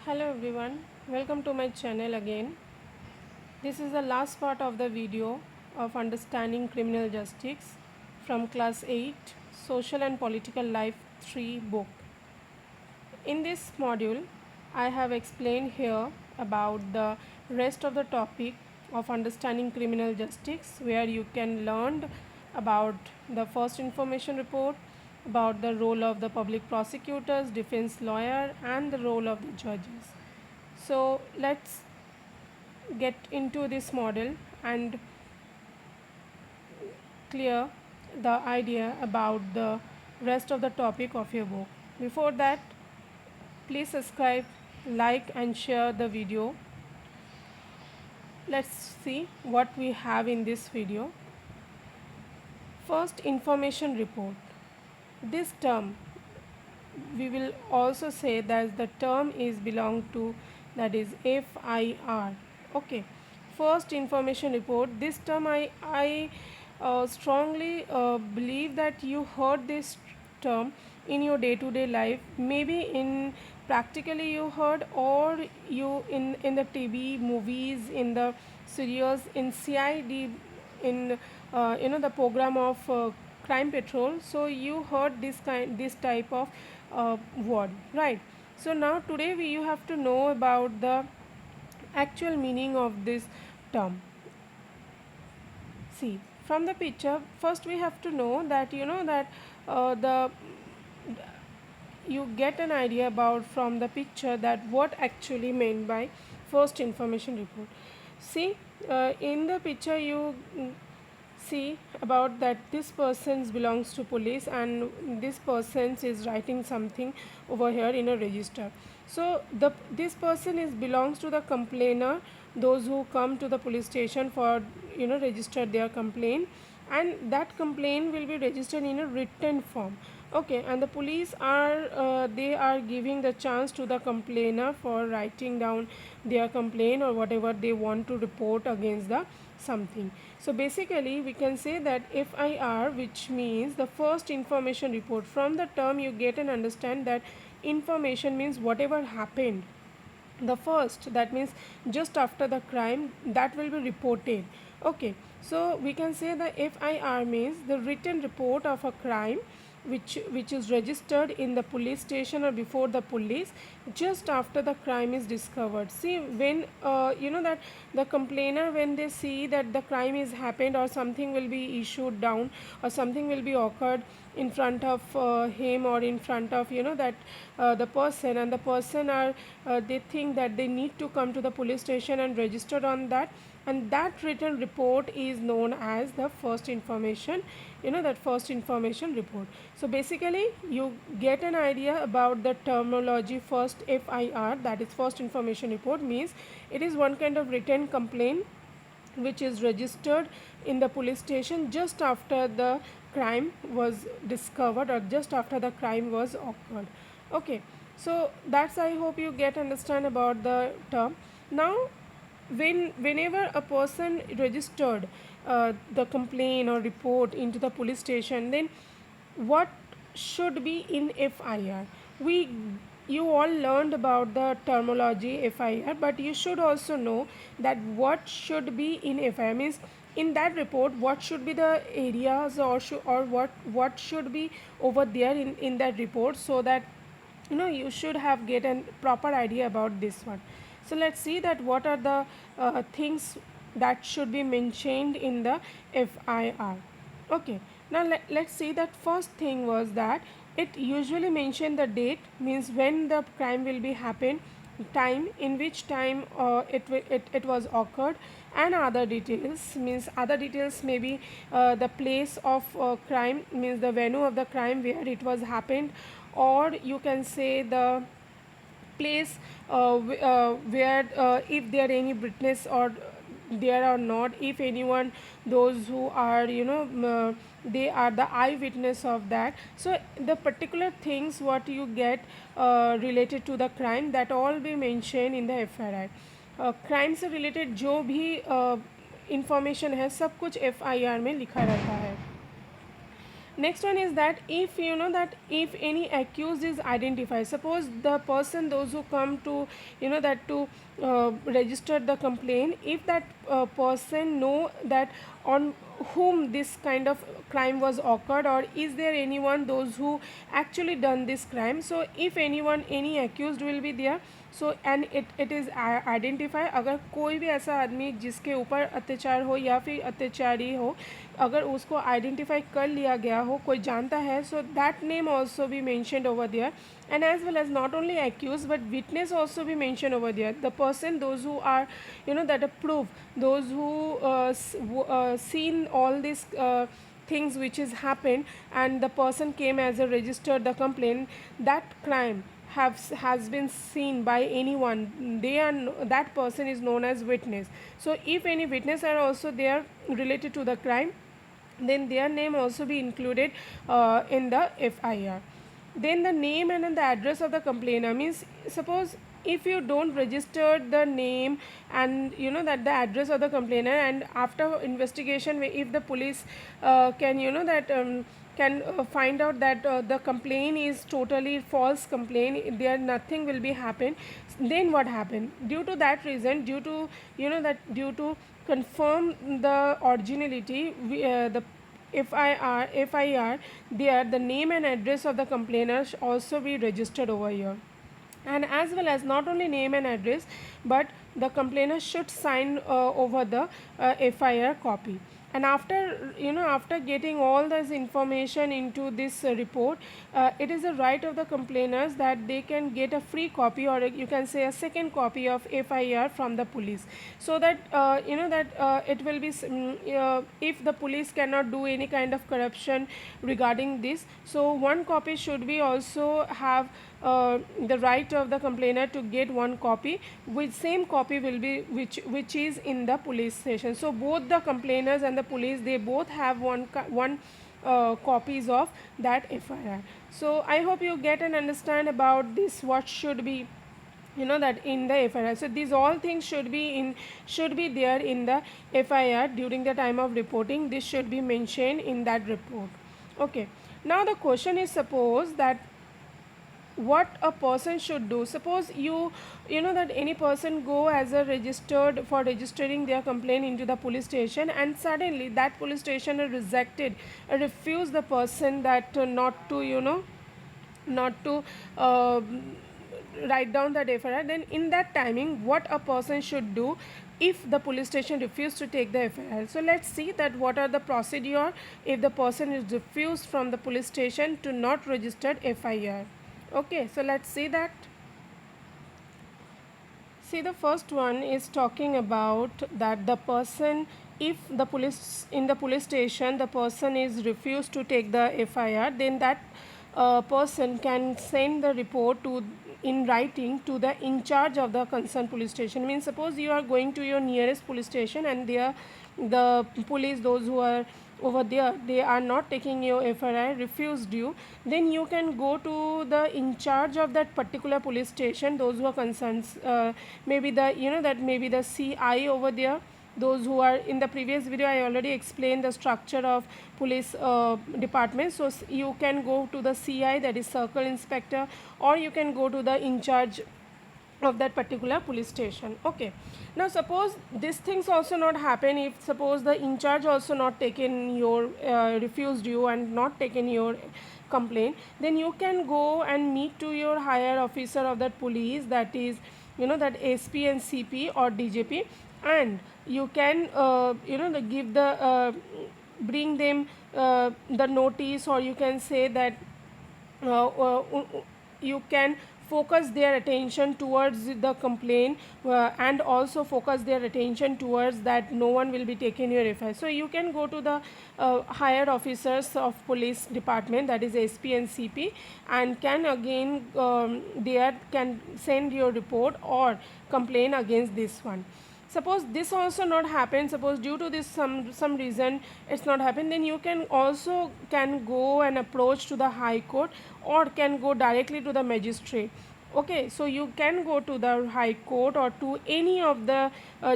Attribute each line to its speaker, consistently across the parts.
Speaker 1: Hello everyone, welcome to my channel again. This is the last part of the video of Understanding Criminal Justice from Class 8 Social and Political Life 3 book. In this module, I have explained here about the rest of the topic of Understanding Criminal Justice, where you can learn about the first information report, about the role of the public prosecutors, defense lawyer, and the role of the judges. So let's get into this model and clear the idea about the rest of the topic of your book. Before that, please subscribe, like, and share the video. Let's see what we have in this video. First, information report. This term, we will also say that the term is belong to, that is FIR. Okay, first information report. This term I strongly believe that you heard this term in your day-to-day life, maybe in practically you heard, or you in the TV movies, in the serials, in CID, in the program of crime patrol. So you heard this type of word, right? So now today you have to know about the actual meaning of this term. See, from the picture, first we have to know that the you get an idea about from the picture that what actually meant by first information report. See, in the picture you see about that this person belongs to police, and this person is writing something over here in a register. So this person is belongs to the complainer, those who come to the police station for register their complaint, and that complaint will be registered in a written form. Okay, and the police are they are giving the chance to the complainer for writing down their complaint or whatever they want to report against the something. So basically we can say that FIR, which means the first information report. From the term you get and understand that information means whatever happened the first, that means just after the crime, that will be reported. Okay, so we can say the FIR means the written report of a crime which is registered in the police station or before the police just after the crime is discovered. See, when that the complainer, when they see that the crime is happened or something will be issued down or something will be occurred in front of him or in front of that the person, and the person are they think that they need to come to the police station and register on that, and that written report is known as the first information, that first information report. So basically you get an idea about the terminology. First FIR, that is first information report, means it is one kind of written complaint which is registered in the police station just after the crime was discovered or just after the crime was occurred. Okay, so that's, I hope you get understand about the term. Now whenever a person registered the complaint or report into the police station, then what should be in FIR? We You all learned about the terminology FIR, but you should also know that what should be in FIR means in that report what should be the areas or what should be over there in that report, so that you should have get a proper idea about this one. So let's see that what are the things that should be mentioned in the FIR. Okay, now let's see that first thing was that it usually mention the date, means when the crime will be happen, time in which time it was occurred, and other details, means other details may be the place of crime, means the venue of the crime where it was happened, or you can say the place where if there any witness or there are not, if anyone, those who are they are the eyewitness of that. So the particular things what you get related to the crime, that all be mentioned in the FIR. Crime से related जो भी information है सब कुछ FIR में लिखा रहता है. Next one is that if you know that if any accused is identified, suppose the person, those who come to that to register the complaint, if that person know that on whom this kind of crime was occurred, or is there anyone those who actually done this crime, so if anyone, any accused will be there, so and it is identify, अगर कोई भी ऐसा आदमी जिसके ऊपर अत्याचार हो या फिर अत्याचारी हो, अगर उसको आइडेंटिफाई कर लिया गया हो, कोई जानता है, so that name also be mentioned over there, and as well as not only accused but witness also be mentioned over there, the person, those who are that approve, those who seen all these things which is happened, and the person came as a registered the complaint, that crime has been seen by anyone, they are that person is known as witness. So if any witness are also there related to the crime, then their name also be included in the FIR. Then the name and the address of the complainer, means suppose if you don't register the name and that the address of the complainer, and after investigation if the police can that can find out that the complaint is totally false complaint, there nothing will be happen, then what happened, due to that reason, due to due to confirm the originality, the FIR, there the name and address of the complainer also be registered over here. And as well as not only name and address, but the complainer should sign over the FIR copy. And after after getting all this information into this report, it is a right of the complainers that they can get a free copy, or you can say a second copy of FIR from the police, so that it will be if the police cannot do any kind of corruption regarding this, so one copy should be also have the right of the complainer to get one copy, which same copy will be which is in the police station. So both the complainers and the police, they both have one copies of that FIR. So I hope you get and understand about this, what should be that in the FIR. So these all things should be there in the FIR during the time of reporting. This should be mentioned in that report. Okay, now the question is, suppose that what a person should do. Suppose that any person go as a registered for registering their complaint into the police station, and suddenly that police station refuse the person that not to not to write down that FIR. Then in that timing, what a person should do if the police station refused to take the FIR. So let's see that what are the procedure if the person is refused from the police station to not registered FIR. Okay, so let's see that. See, the first one is talking about that the person, if the police in the police station the person is refused to take the FIR, then that person can send the report to in writing to the in charge of the concerned police station. Means suppose you are going to your nearest police station, and there the police, those who are over there, they are not taking your FIR, refused you, then you can go to the in charge of that particular police station, those who are concerned, maybe the that maybe the CI over there, those who are in the previous video I already explained the structure of police department. So you can go to the CI, that is circle inspector, or you can go to the in charge of that particular police station. Okay, now suppose these things also not happen, if suppose the in charge also not taken your refused you and not taken your complaint, then you can go and meet to your higher officer of that police, that is that SP and CP or DJP, and you can give the bring them the notice, or you can say that you can focus their attention towards the complaint, and also focus their attention towards that no one will be taking your FIR. So you can go to the higher officers of police department, that is SP and CP, and can again there can send your report or complain against this one. Suppose this also not happen, suppose due to this some reason it's not happen, then you can also can go and approach to the high court, or can go directly to the magistrate. Okay, so you can go to the high court or to any of the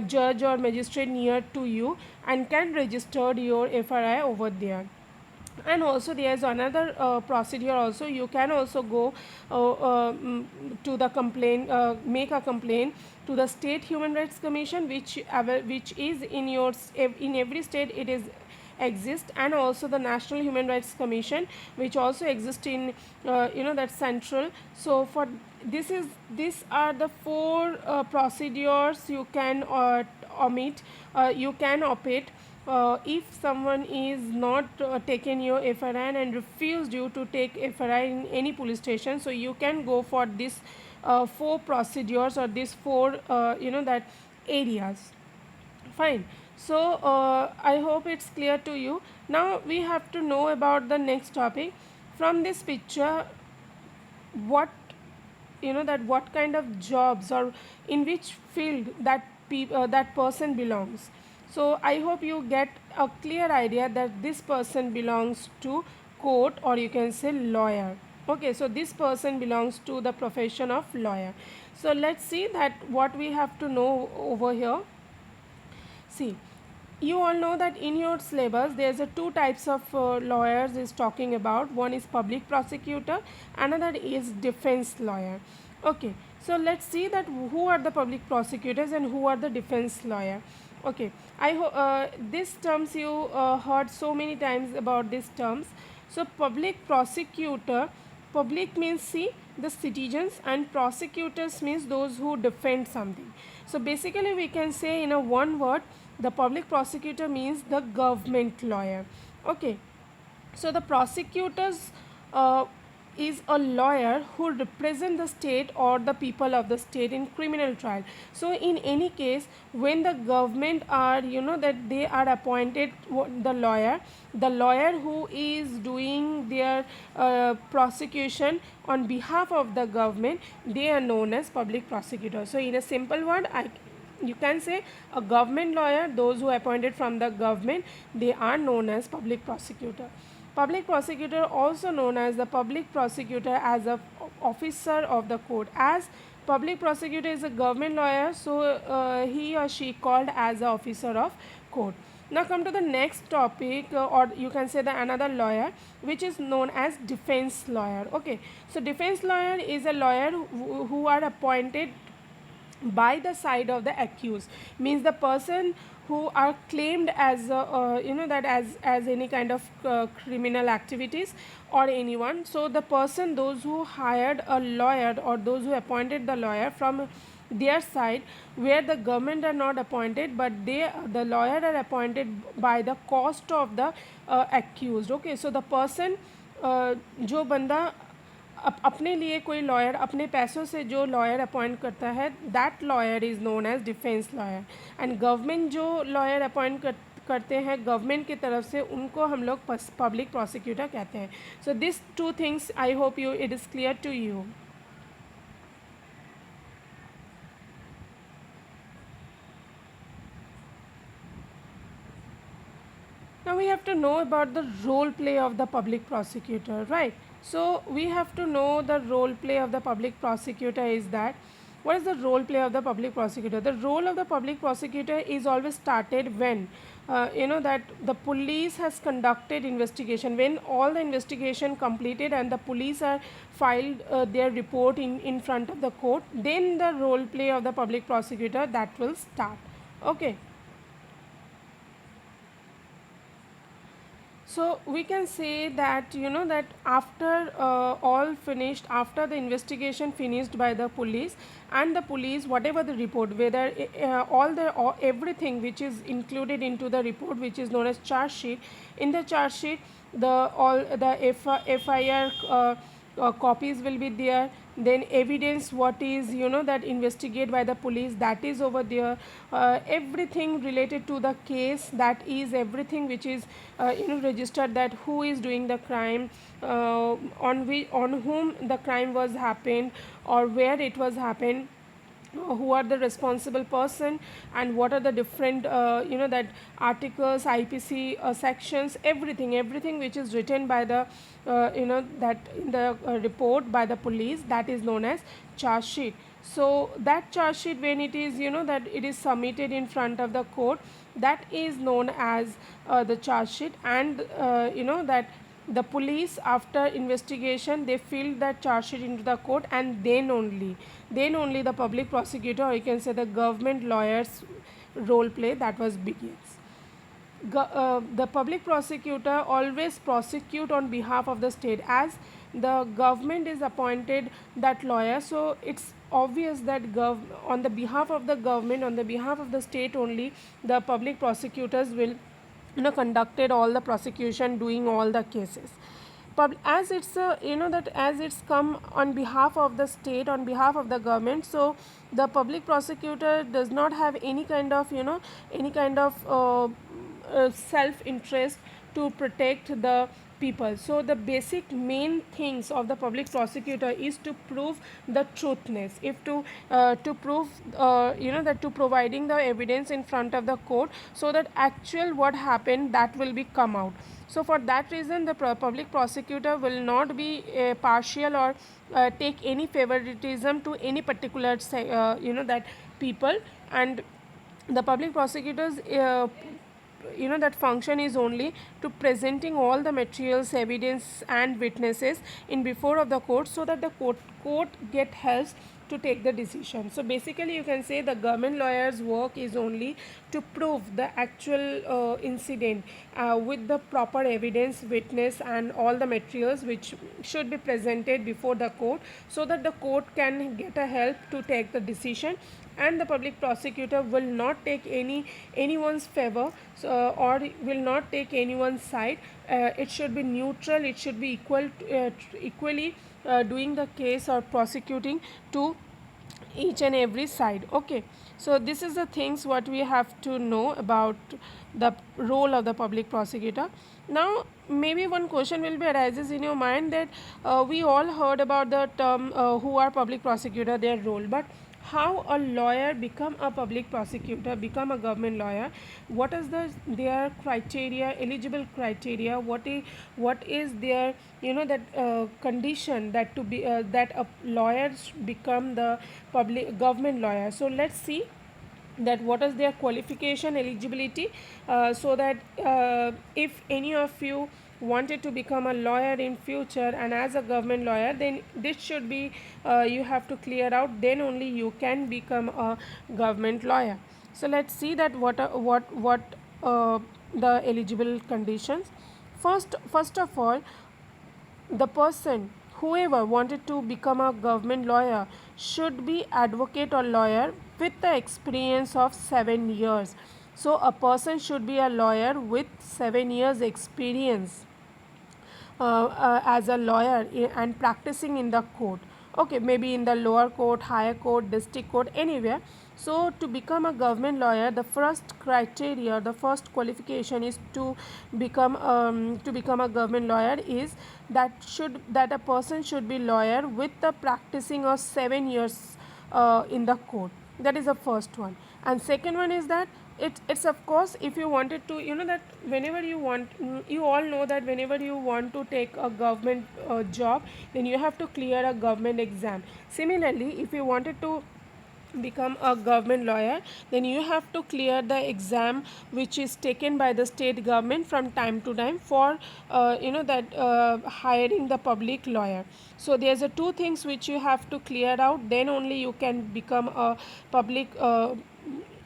Speaker 1: judge or magistrate near to you, and can register your FIR over there. And also there is another procedure also. You can also go to the complaint, make a complaint to the state human rights commission, which is in in every state it is exist, and also the national human rights commission, which also exists in that central. So for these are the four procedures you can omit, you can opt if someone is not taken your FRI and refused you to take FRI in any police station, so you can go for this four procedures or these four that areas. Fine. So I hope it's clear to you. Now we have to know about the next topic. From this picture, what that what kind of jobs or in which field that person belongs. So I hope you get a clear idea that this person belongs to court, or you can say lawyer. Okay, so this person belongs to the profession of lawyer. So let's see that what we have to know over here. See, you all know that in your syllabus there's a two types of lawyers is talking about. One is public prosecutor, another is defense lawyer. Okay, so let's see that who are the public prosecutors and who are the defense lawyer. Okay, these terms you heard so many times about these terms. So public prosecutor, public means see the citizens, and prosecutors means those who defend something. So basically we can say in a one word, the public prosecutor means the government lawyer. Okay, so the prosecutors is a lawyer who represent the state or the people of the state in criminal trial. So in any case, when the government are that they are appointed the lawyer who is doing their prosecution on behalf of the government, they are known as public prosecutors. So in a simple word, you can say a government lawyer, those who are appointed from the government, they are known as public prosecutor. Public prosecutor also known as the public prosecutor as a officer of the court. As public prosecutor is a government lawyer, so he or she called as a officer of court. Now come to the next topic, or you can say the another lawyer, which is known as defense lawyer. Okay, so defense lawyer is a lawyer who are appointed by the side of the accused, means the person who are claimed as that as any kind of criminal activities or anyone. So the person, those who hired a lawyer or those who appointed the lawyer from their side, where the government are not appointed, but the lawyer are appointed by the cost of the accused. Okay, so the person जो बंदा अपने लिए कोई lawyer अपने पैसों से जो lawyer appoint करता है, that lawyer is known as defence lawyer. And government जो लॉयर अपॉइंट करते हैं गवर्नमेंट की तरफ से, उनको हम लोग पब्लिक प्रोसिक्यूटर कहते हैं. So this two things I hope you it is clear to you. Now we have to know about the role play of the public prosecutor, right? So we have to know the role play of the public prosecutor is that, what is the role play of the public prosecutor? The role of the public prosecutor is always started when that the police has conducted investigation, when all the investigation completed and the police are filed their report in front of the court, then the role play of the public prosecutor that will start. Okay. So we can say that that after all finished, after the investigation finished by the police, and the police whatever the report, whether everything which is included into the report, which is known as charge sheet, in the charge sheet the FIR copies will be there, then evidence what is that investigate by the police, that is over there, everything related to the case, that is everything which is registered, that who is doing the crime, on whom the crime was happened or where it was happened, who are the responsible person, and what are the different that articles, IPC sections, everything which is written by the that in the report by the police, that is known as charge sheet. So that charge sheet, when it is that it is submitted in front of the court, that is known as the charge sheet. And that the police, after investigation, they filled that charge sheet into the court, and then only the public prosecutor, or you can say the government lawyers role play, that was begins. The public prosecutor always prosecute on behalf of the state, as the government is appointed that lawyer. So it's obvious that on the behalf of the government, on the behalf of the state only, the public prosecutors will conducted all the prosecution, doing all the cases. As it's that as it's come on behalf of the state, on behalf of the government, so the public prosecutor does not have any kind of self interest to protect the people. So the basic main things of the public prosecutor is to prove the truthness, if to prove that to providing the evidence in front of the court, so that actual what happened, that will be come out. So for that reason, the public prosecutor will not be partial, or take any favoritism to any particular that people. And the public prosecutors that function is only to presenting all the materials, evidence and witnesses in before of the court, so that the court get helps to take the decision. So basically you can say the government lawyer's work is only to prove the actual incident with the proper evidence, witness and all the materials which should be presented before the court, so that the court can get a help to take the decision. And the public prosecutor will not take anyone's favor, or will not take anyone's side. It should be neutral, it should be equally doing the case or prosecuting to each and every side. Okay, so this is the things what we have to know about the role of the public prosecutor. Now maybe one question will be arises in your mind, that we all heard about the term who are public prosecutor, their role, but how a lawyer become a public prosecutor, become a government lawyer, what is their criteria, eligible criteria, what is their that condition that to be that a lawyer become the public government lawyer. So let's see that what is their qualification, eligibility, so that if any of you wanted to become a lawyer in future and as a government lawyer, then this should be you have to clear out, then only you can become a government lawyer. So let's see that what the eligible conditions. First of all, the person, whoever wanted to become a government lawyer, should be advocate or lawyer with the experience of 7 years. So a person should be a lawyer with 7 years experience as a lawyer and practicing in the court. Okay, maybe in the lower court, higher court, district court, anywhere. So to become a government lawyer, the first criteria, the first qualification is to become a government lawyer is that a person should be lawyer with the practicing of 7 years in the court. That is the first one. And second one is that it's of course, if you wanted to that whenever you want, you all know that whenever you want to take a government job, then you have to clear a government exam. Similarly, if you wanted to become a government lawyer, then you have to clear the exam which is taken by the state government from time to time for hiring the public lawyer. So there's a two things which you have to clear out, then only you can become a public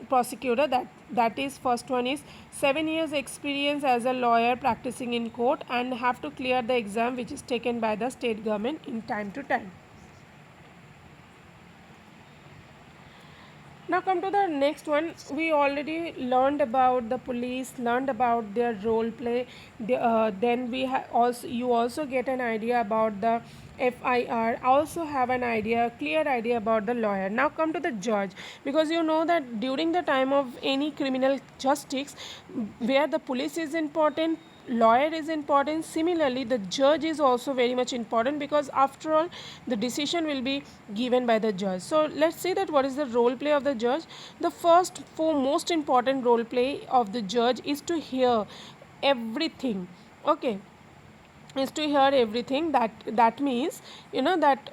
Speaker 1: prosecutor. That is, first one is 7 years experience as a lawyer practicing in court, and have to clear the exam which is taken by the state government in time to time. Now come to the next one. We already learned about the police, learned about their role play. Then you also get an idea about the FIR. Also have an idea, clear idea about the lawyer. Now come to the judge, because you know that during the time of any criminal justice, where the police is important, lawyer is important, similarly the judge is also very much important, because after all the decision will be given by the judge. So let's see that what is the role play of the judge. The first most important role play of the judge is to hear everything. Okay, is to hear everything. That means that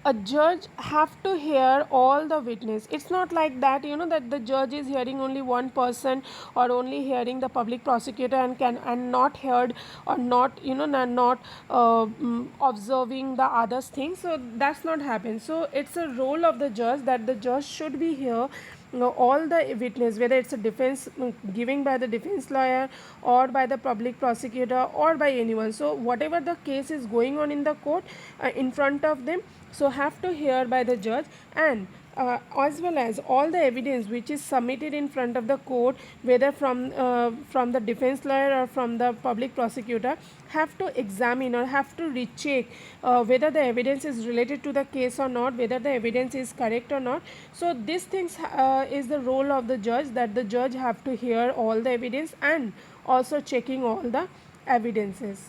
Speaker 1: a judge have to hear all the witness. It's not like that, that the judge is hearing only one person, or only hearing the public prosecutor, and not heard, or not, not observing the others things. So that's not happen. So it's a role of the judge that the judge should be here, all the witness, whether it's a defense, giving by the defense lawyer, or by the public prosecutor, or by anyone. So whatever the case is going on in the court, in front of them, so have to hear by the judge. And as well as all the evidence which is submitted in front of the court, whether from the defense lawyer or from the public prosecutor, have to examine or have to recheck whether the evidence is related to the case or not, whether the evidence is correct or not. So these things is the role of the judge, that the judge have to hear all the evidence and also checking all the evidences.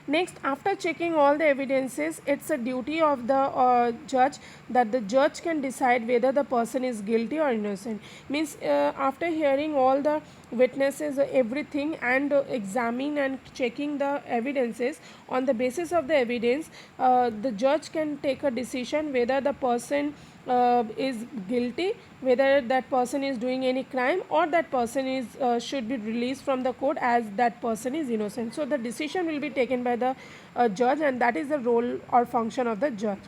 Speaker 1: Next, after checking all the evidences, it's a duty of the judge, that the judge can decide whether the person is guilty or innocent. Means after hearing all the witnesses, everything, and examining and checking the evidences, on the basis of the evidence, the judge can take a decision whether the person is guilty, whether that person is doing any crime, or that person is should be released from the court as that person is innocent. So the decision will be taken by the judge, and that is the role or function of the judge.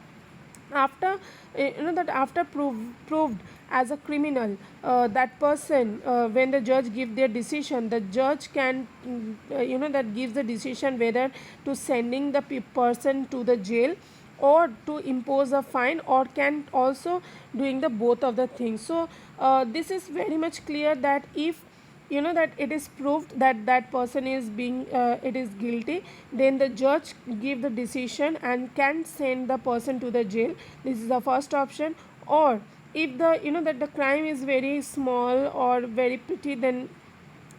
Speaker 1: After that after proved as a criminal, that person, when the judge give their decision, the judge can that gives the decision whether to sending the person to the jail, or to impose a fine, or can also doing the both of the things. So this is very much clear that if that it is proved that that person is being it is guilty, then the judge give the decision and can send the person to the jail. This is the first option. Or if the that the crime is very small or very petty, then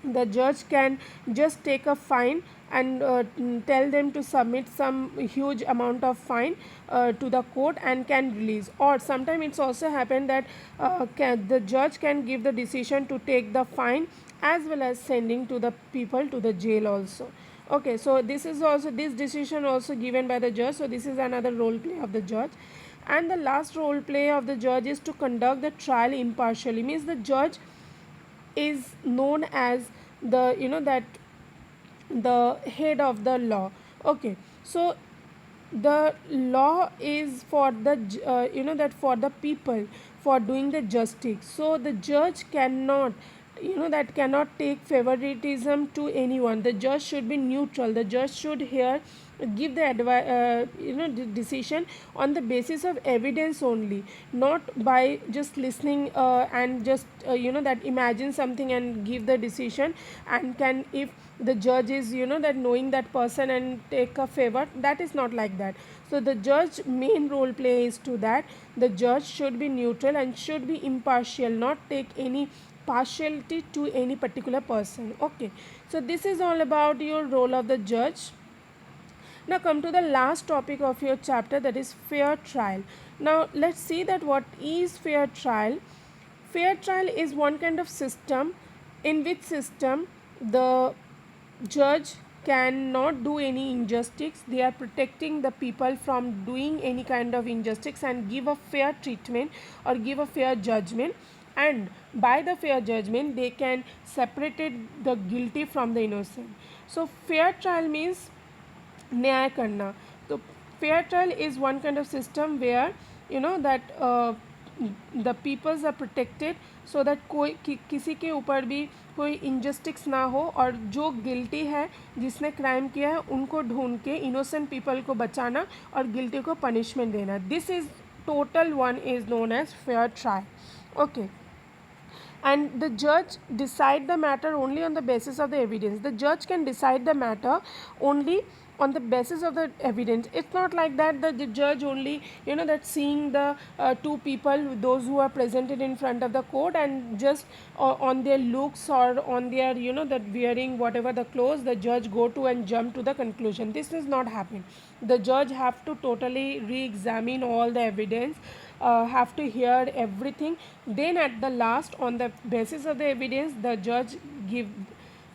Speaker 1: the judge can just take a fine and tell them to submit some huge amount of fine to the court, and can release. Or sometimes it's also happened that the judge can give the decision to take the fine as well as sending to the people to the jail also. Okay, so this is also, this decision also given by the judge. So this is another role play of the judge. And the last role play of the judge is to conduct the trial impartially. Means the judge is known as the that the head of the law. Okay, so the law is for the that for the people, for doing the justice. So the judge cannot that cannot take favoritism to anyone. The judge should be neutral. The judge should hear, give the decision on the basis of evidence only, not by just listening and just that imagine something and give the decision. And can, if the judge is that knowing that person and take a favor, that is not like that. So the judge main role play is to that the judge should be neutral and should be impartial, not take any partiality to any particular person. Okay, so this is all about your role of the judge. Now come to the last topic of your chapter, that is fair trial. Now let's see that what is fair trial. Fair trial is one kind of system in which system the judge cannot do any injustice. They are protecting the people from doing any kind of injustice and give a fair treatment or give a fair judgment. And by the fair judgment they can separate the guilty from the innocent. So fair trial means न्याय करना. तो fair trial is one kind of system where that the peoples are protected, so that कोई किसी के ऊपर भी कोई injustice ना हो, और जो guilty है, जिसने crime किया है, उनको ढूंढ के innocent people को बचाना और guilty को punishment देना. This is total one is known as fair trial. Okay, and the judge decide the matter only on the basis of the evidence. The judge can decide the matter only on the basis of the evidence. It's not like that the judge only that seeing the two people, those who are presented in front of the court, and just on their looks or on their that wearing whatever the clothes, the judge go to and jump to the conclusion. This does not happen. The judge have to totally re-examine all the evidence, have to hear everything. Then at the last, on the basis of the evidence, the judge give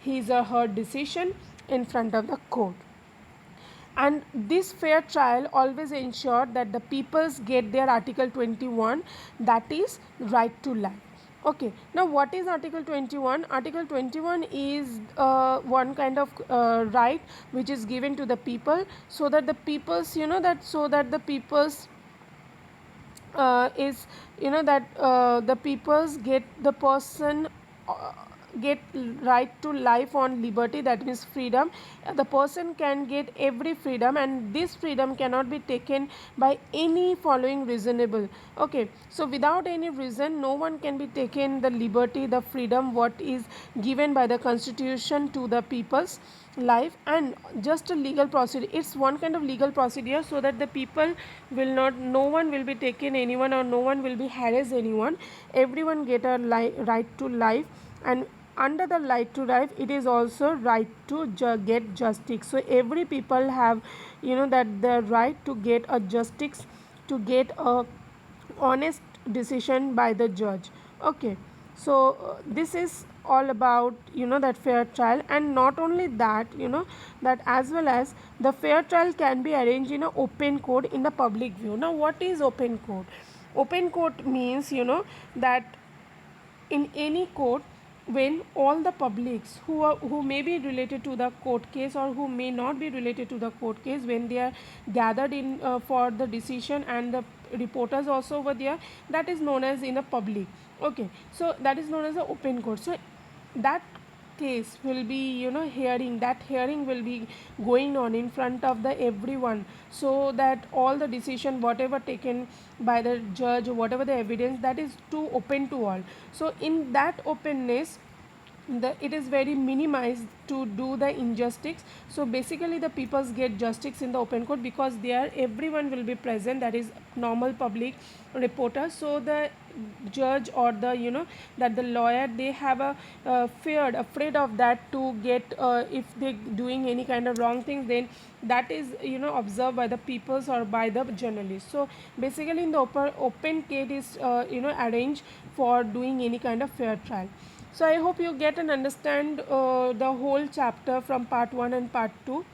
Speaker 1: his or her decision in front of the court. and this fair trial always ensured that the peoples get their article 21, that is right to life. Okay, now what is article 21? Article 21 is one kind of right which is given to the people, so that the peoples, so that the peoples is, that the peoples get the person uh, get right to life on liberty, that means freedom. The person can get every freedom, and this freedom cannot be taken by any following reasonable. Okay, so without any reason no one can be taken the liberty, the freedom what is given by the constitution to the people's life. And just a legal procedure, it's one kind of legal procedure, so that the people will not, no one will be taken anyone, or no one will be harass anyone. Everyone get a right to life, and under the right to life it is also right to get justice. So every people have, that the right to get a justice, to get a honest decision by the judge. Okay, so this is all about, that fair trial. And not only that, that as well as the fair trial can be arranged in a open court in the public view. Now what is open court? Open court means, that in any court, when all the publics who may be related to the court case, or who may not be related to the court case, when they are gathered in for the decision, and the reporters also over there, that is known as in a public. Okay, so that is known as the open court. So that case will be, hearing, that hearing will be going on in front of the everyone, so that all the decision whatever taken by the judge, whatever the evidence, that is to open to all. So in that openness, it is very minimized to do the injustice. So basically the peoples get justice in the open court, because there everyone will be present, that is normal public, reporters. So the judge, or the, that the lawyer, they have a feared, afraid of that, to get if they doing any kind of wrong things, then that is, observed by the peoples or by the journalists. So basically in the open case is, arranged for doing any kind of fair trial. So I hope you get and understand the whole chapter from part 1 and part 2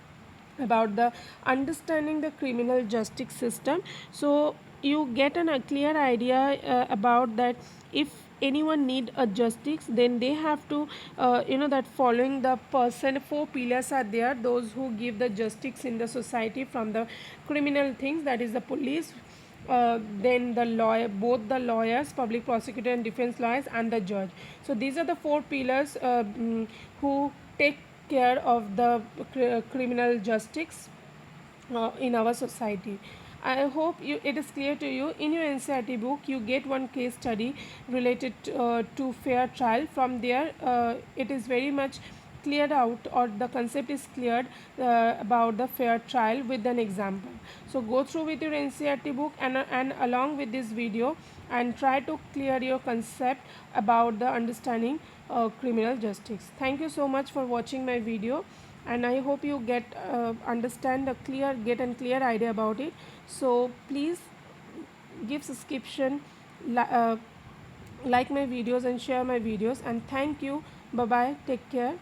Speaker 1: about the understanding the criminal justice system. So you get a clear idea about that if anyone need a justice, then they have to, that following the person, four pillars are there, those who give the justice in the society from the criminal things, that is the police, then the lawyer, both the lawyers, public prosecutor and defense lawyers, and the judge. So these are the four pillars who take care of the criminal justice in our society. I hope it is clear to you. In your NCERT book, you get one case study related to fair trial. From there, it is very much cleared out, or the concept is cleared about the fair trial with an example. So go through with your NCERT book, and along with this video, and try to clear your concept about the understanding criminal justice. Thank you so much for watching my video, and I hope you get understand a clear, get a clear idea about it. So please give subscription, like my videos and share my videos, and thank you. Bye bye, take care.